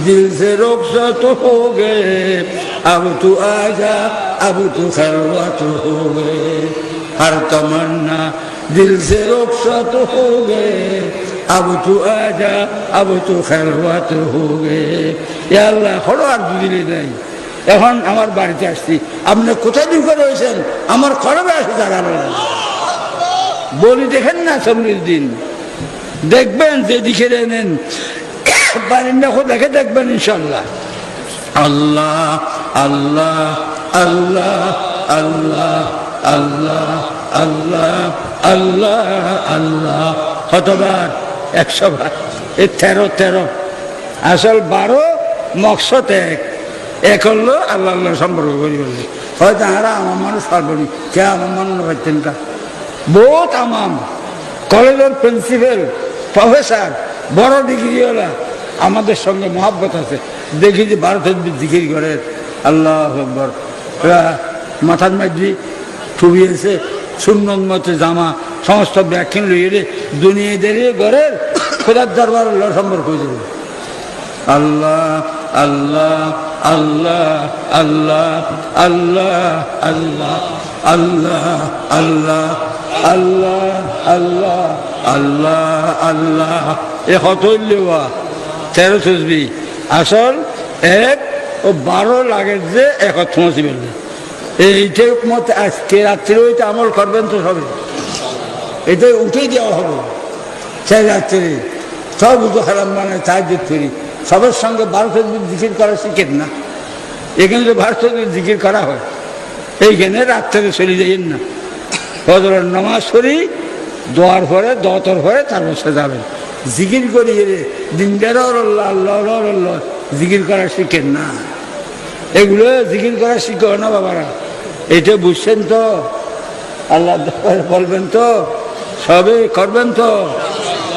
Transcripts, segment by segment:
दिल से रुखसत हो गए, अब तू आजा अब तू खलवत हो गए, हर तमन्ना दिल से रुखसत हो गए, अब तू आजा अब तू खलवत हो गए। ইয়া আল্লাহ হলো আর দিলে নাই। এখন আমার বাড়িতে আসছি, আপনি কোথায় ঢুকে রয়েছেন? আমার খরবে আসে দাঁড়ানো বলি দেখেন না সমৃদ্দিন, দেখবেন যেদিকে নেন বাড়ির না দেখে দেখবেন ইনশাল্লাহ। আল্লাহ আল্লাহ আল্লাহ আল্লাহ আল্লাহ আল্লাহ আল্লাহ আল্লাহ, কতবার? 100 বার। এই 13 আসল 12 মকসদ এক হলো আল্লাহ আল্লাহ সম্পর্ক করি বললে হয়তো আরা আমার মানুষ পারবনি, কে আমার মানুষ পারতেন কা বহুত আমাম কলেজের প্রিন্সিপাল প্রফেসর বড় ডিগ্রিওয়ালা আমাদের সঙ্গে মহাব্বত আছে, দেখি যে ভারতের জিকির করে আল্লাহ আকবার, মাথার মাঝি ঠুবিয়েছে সুন্নত মতে জামা সমস্ত ব্যাখ্যান লইয়ে দুনিয়া দাঁড়িয়ে ঘরের খোদার দরবার আল্লাহ সম্পর্ক হয়ে যাবে। আল্লাহ আল্লাহ আল্লাহ আল্লাহ আল্লাহ আল্লাহ আল্লাহ আল্লাহ আল্লাহ আল্লাহ আল্লাহ আল্লাহ, এ হতলেওয়া 13 তসবি আসল 1 ও 12 লাগে যে 1 বললে এইটাই মত আজকে রাত্রে ওইটা আমল করবেন তো সবে, এটাই উঠেই দেওয়া হবে। সেই রাত্রে সব উঠো হারাম মানে তাহাজ্জুদ করি, সবার সঙ্গে 12 তসবিহ জিকির করা শিখেন না, এখানে তো 12 তসবিহ জিকির করা হয়, এইখানে রাত্রে চলে যাইয়েন না। ফজরের নামাজ পড়ি দোয়ার পরে দতর পরে তারপর সে যাবেন জিকির করি, দিনদার আল্লাহ আল্লাহ আল্লাহ জিকির করা শিখেন না, এগুলো জিকির করা শিখো না বাবারা। এটা বুঝছেন তো? আল্লাহ বলবেন তো, সবে করবেন তো?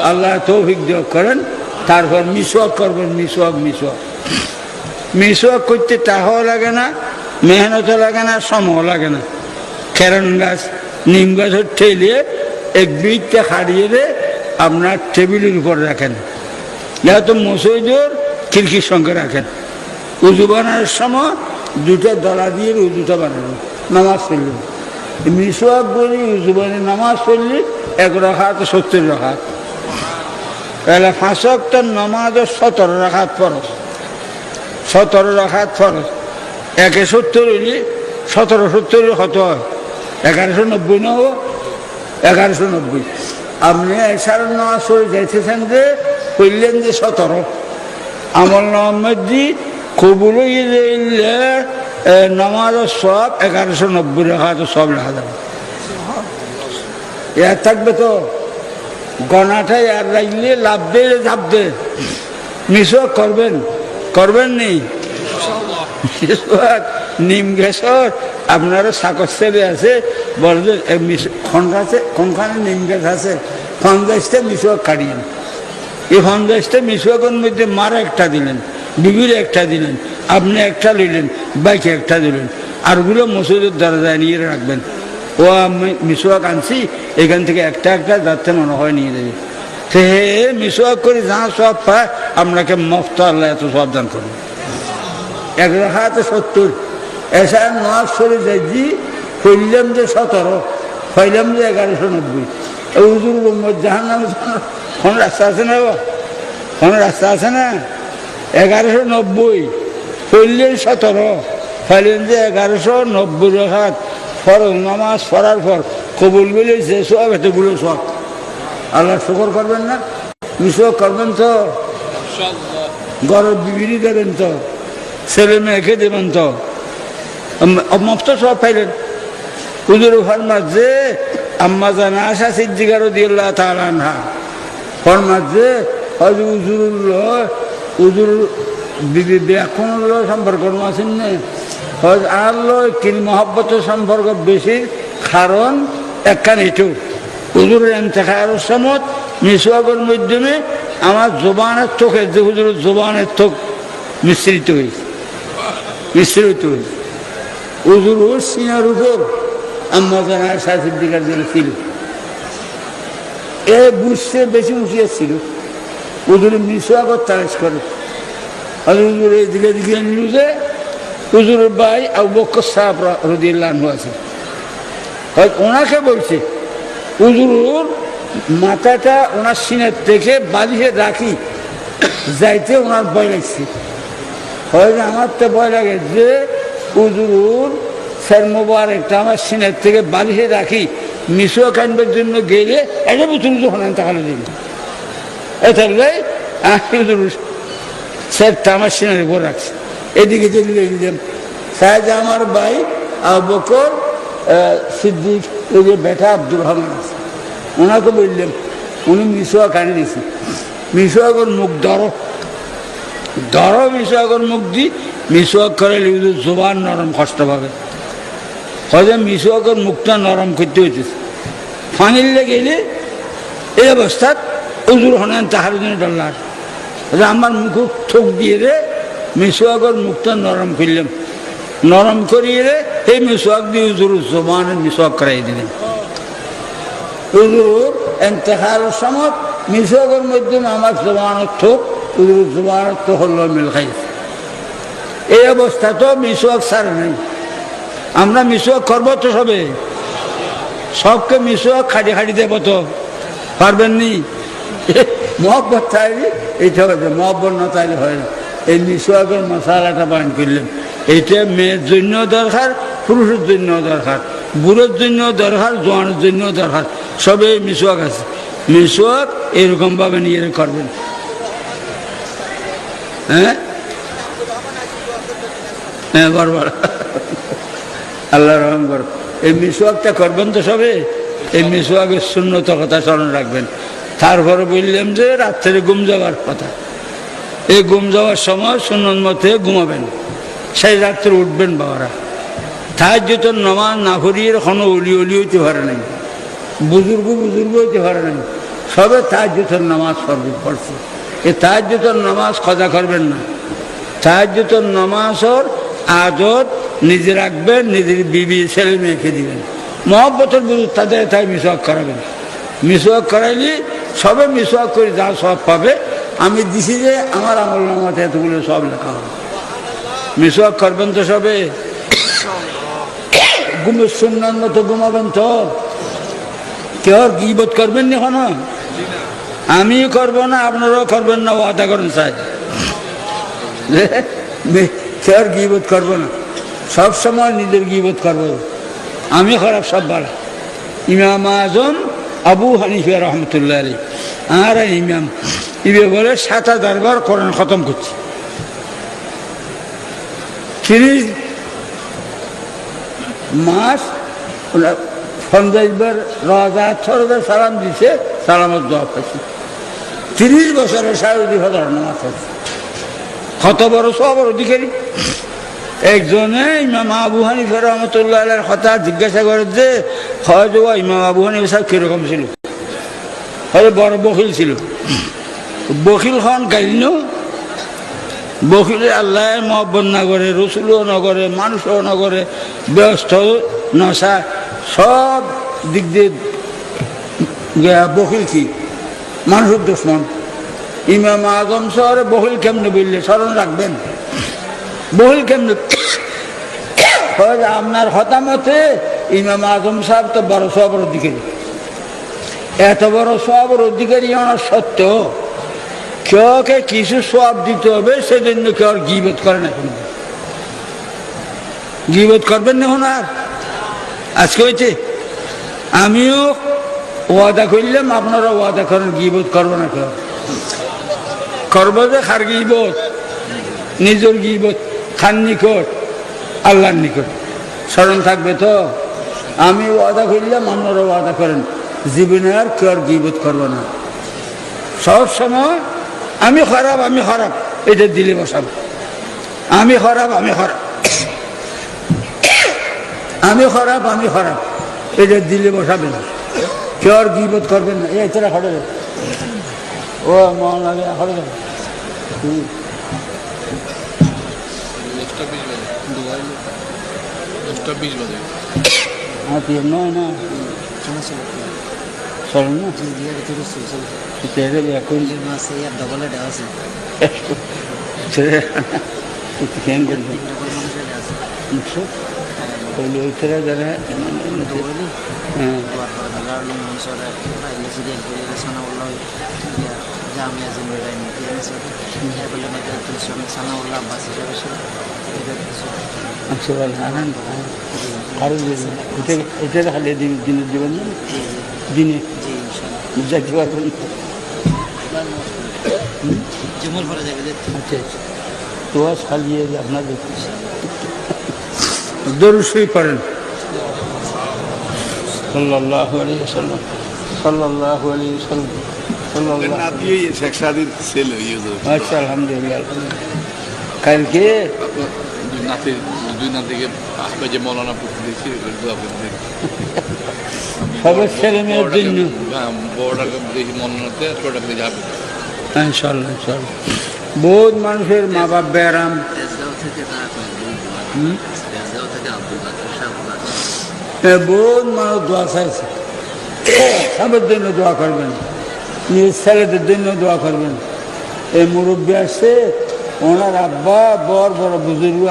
আল্লাহ তৌফিক দিও করেন। তারপর মিসওয়াক করবেন, মিসওয়াক মিসওয়াক মিসওয়াক করতে টাকাও লাগে না, মেহনতও লাগে না, সময়ও লাগে না। খেরন গাছ নিম গাছের ঠেলিয়ে 1 বিটটা হারিয়ে আপনার টেবিলের উপর রাখেন, ইয়া তো মসজিদের খিড়কির সঙ্গে রাখেন। উজু বানানোর সময় 2টা দলা দিয়ে উজুটা বানানো, নামাজ পড়লেন। মিসওয়াক বলি উজু বানিয়ে নামাজ পড়লি 1 রাকাত 70 রাকাত, তাহলে 5 ওয়াক্তের নামাজও 17 রাকাত ফরজ, 17 রাকাত ফরজ। 1 70 হইলে 17 70 কত হয়? 1190 না হবো? 1190। আপনি এসার নামাজ পড়ে যাইতেছেন যে কইলেন যে 17 আমল নামাজি কবুল হইলে নামাজের সব 1190 রাকাত সব লেখা যাবে। এর থাকবে তো গণাটাই আর রাখলে লাভ দে ঝাপ দে। মিসওয়াক করবেন, করবেন নি? মিসওয়াক নিম গাছের আপনারও সাকর ছেলে আছে, বলবেন কোনখানে নিম গাছ আছে, 50টা মিসওয়াক কাটিয়েন। এই 50টা মিসওয়াকের মধ্যে মারা একটা দিলেন, বিবির একটা দিলেন, আপনি একটা লইলেন, বাইকে একটা দিলেন, আরগুলো মসজিদের দরজায় নিয়ে রাখবেন। ও আমি মিসওয়াক আনছি, এখান থেকে একটা একটা যাতে মনে হয় নিয়ে দেবে। সে মিসওয়াক করে যা সব পায় আপনাকে মফত আল্লাহ এত সব দান করবে। 1 রাকাতে 70 এসা নামাজ পড়ে যাইছি, কইলাম যে 17, পাইলাম যে 1190। হুজুর জাহান্নামে কোন রাস্তা আছে না? কোন রাস্তা আছে না? 1190 কইলেন 17, পাইলেন যে 1190 রাকাত ফরজ নামাজ পড়ার পর কবুল বলে যে সব এতগুলো সব আল্লাহ শুকর করবেন না? মিসওয়াক করবেন তো? ঘরের বিবিরি দেবেন তো? ছেলে মেয়েকে দেবেন তো? মফত সব পাইলেন। হুজুর ফরমাত যে আম্মা জানা আশা সিদ্দিকা রাদিয়াল্লাহু তাআলা আনহা ফরমাত যে হুজুর বিবি ব্যাকুন সম্পর্ক আছেন না, আল্লাহ কি মহব্বতের সম্পর্ক বেশি, কারণ একখান এটু হুজুরের ইন্তেকালের সময় মিসওয়াকের মাধ্যমে আমার জবানের চোখে যে হুজুরের জবানের চোখ মিশ্রিত হয়েছে, মিশ্রিত হয়েছে। হুজুর সিনার উপর আম্মা জানা আয়েশা সিদ্দিকার জন্য ছিল, এ বুঝতে বেশি উঠিয়েছিল। হুজুর মিসওয়াকের তালাশ করে হুজুর এদিকে দিকে নিল যে হুজুরের ভাই আবু বকর সাহেব রাদিয়াল্লাহু আনহু আছে, ওনাকে বলছে হুজুর মাথাটা ওনার সিনের থেকে বালিশে রাখি যাইতে ওনার ভয় লাগছে। হয়তো আমার তো ভয় লাগে যে হুজুর স্যার মোবারকটা আমার সিনের থেকে বালিশে রাখি মিশোয়া কানবার জন্য গেলে এটা বুঝুন যখন তাহলে দিন এ থাকলে হুজুর স্যারটা আমার সিনের উপর রাখছে। এদিকে চলে দিলাম সাহেব আমার ভাই আবু বকর সিদ্দিক ওই যে বেটা আব্দুর রহমান আছে, ওনাকে বললাম, উনি মিশোয়া কানে দিয়েছি, মিশোয়াগর মুখ ধরো ধরো, মিশোয়াগর মুখ দি মিশোয়াক করে জোবান নরম কষ্ট পাবে। হয়তো মিশোয়াগর মুখটা নরম করতে হইতেছে, ফানিলে গেলে এই অবস্থাত হুজুর হনেন তাহার জন্য ডলার আমার মুখ ঠোক দিয়ে রে মিশোয়াগর মুখটা নরম করলাম, নরম করিয়ে রে এই মিশোয়াক দিয়ে হুজুর জোবানের মিশোয়াক করাই দিলেন। হুজুর এন্তেহারের সময় মিশোয়াকের মধ্যে আমার জবানের ঠোক হুজুর জবানের তো হল মিল খাইছে। এই অবস্থা তো মিশোয়াক ছাড়ে নাই। আমরা মিশোয়াক করবো তো সবে, সবকে মিশোয়াক খাটি খাটি দেব তো পারবেন নি? মহব্বত চাইলে এইটা হবে, মহব্বত না চাইলে হয় না। এই মিশোয়াকের মশালাটা বান করলেন, এইটা মেয়ের জন্য দরকার, পুরুষের জন্য দরকার, বুড়োর জন্য দরকার, জোয়ানের জন্য দরকার, সবে মিশোয়াক আছে। মিশোয়াক এরকম ভাবে নিয়ে করবেন। হ্যাঁ হ্যাঁ বরবার আল্লাহ রহম কর। এই মিশোয়াকটা করবেন তো সবে, এই মিশোয়াকের শূন্যত কথা স্মরণ রাখবেন। তারপরে বললাম যে রাত্রে ঘুম যাওয়ার কথা, এই ঘুম যাওয়ার সময় সুন্নত মতে ঘুমাবেন, সেই রাত্রে উঠবেন বাবারা। তাহাজ্জুদের নামাজ না করিয়ে কোনো অলি হইতে পারে নাই, বুজুর্গ হইতে পারে নাই, সবে তাহাজ্জুদের নামাজ পড়ছে। এই তাহাজ্জুদের নামাজ খজা করবেন না, তাহাজ্জুদের নামাজের আদত নিজে রাখবেন, নিজের বিবি ছেলে মেয়েকে দিবেন, মহব্বতের বুজুর্গ তাদের তাই মিশোয়াক করাবেন। মিশোয়াক করাইলে সবে মিশোয়াক করে যা সব পাবে, আমি দিছি যে আমার আমল নামাতে এতগুলো সব লেখা হবে। মিশোয়াক করবেন তো সবে, ঘুমের সুন্নাত মতো ঘুমাবেন তো, কেউ গীবত করবেন না এখনো, আমি করবো না আপনারাও করবেন না, ওয়াদা করেন চাই কেউ গীবত করবো না, সব সময় নিজের গীবত করবো। আমি খারাপ সব ভালো। ইমাম আজম আবু হানিফা রহমতুল্লাহ আলী আর ইমাম ইবে বলে ৭,০০০ বার কোরআন খতম করছি। ৩০ মাস সন্দেশবার রাজা থরদের সালাম দিছে, সালামত দোয়া পাইছে। ৩০ বছরের ২,৫০০ নামাজ পড়ছে। কত বড় সব অধিকারী। একজনে ইমাম আবু হানিফা রহমতুল্লাহ আলাইহির কথা জিজ্ঞাসা করে যে হয়তো ইমাম আবু হানিফা সাহেব কিরকম ছিল, হয়তো বড় বকিল ছিল। বকিল খান গাইল, বকিলে আল্লাহ মহব্বত না করে, রসুলও না করে, মানুষও না করে, ব্যস্ত নশা সব দিক দিয়ে বকিল কি মানুষের দুশ্মন। ইমাম আজম শহরে বকিল কেমনে বললে স্মরণ রাখবেন, বকিল কেমনে আপনার হতামতে ইমাম আজম সাহেব তো বড় সবর অধিকারী, এত বড় সবর অধিকারী আমার সত্ত্বেও কেউকে কিছু সব দিতে হবে, সেজন্য কেউ গীবত করে না। কোনো গীবত করবেন না আর আজকে হয়েছে। আমিও ওয়াদা করলাম, আপনারা ওয়াদা করেন গীবত করবো না, কেউ করবো যে খার গীবত, নিজের গীবত খান নিকট আল্লাহর নিকট স্মরণ থাকবে তো। আমি ওয়াদা করলাম, আপনারা ওয়াদা করেন জীবনে আর কেউ আর গীবত করবো না। সব সময় আমি খারাপ এটা দিলে বসাবো, আমি খারাপ এটা দিলে বসাবেন, কেউ আর গীবত করবেন না। এই তোরা খড়ে ও মন লাগে খড়ে যাবে নয় না চলো না কেন করবেন পহলে ওই तरह যারা হ্যাঁ আচ্ছা আনন্দ আরো এটা খালি দিনের জীবন দিনে যাইতে পারবেন আচ্ছা তোয়া সালিয়ে আপনাদের দরুশই পড়েন সাল্লাল্লাহু আলাইহি ওয়াসাল্লাম সাল্লাল্লাহু আলাইহি ওয়াসাল্লাম সাল্লাল্লাহু নাতিয়ে শেখ সাদির ছেলে আচ্ছা আলহামদুলিল্লাহ কালকে দুই নাতিকে যে মৌলানা পড়তে দেখছি সবার ছেলে মেয়ের জন্য বড়টাকে দেখি মৌলানাতে ছোটটাকে যাবে ইনশাআল্লাহ ইনশাআল্লাহ বহুত মানুষের মা বাপ ব্যারাম বহুত মানুষ দোয়া চাইছে সবার জন্য দোয়া করবেন নিজ ছেলেদের জন্য দোয়া করবেন এই মুরব্বী আসছে ওনার আব্বা বড় বড় বুজুর্গ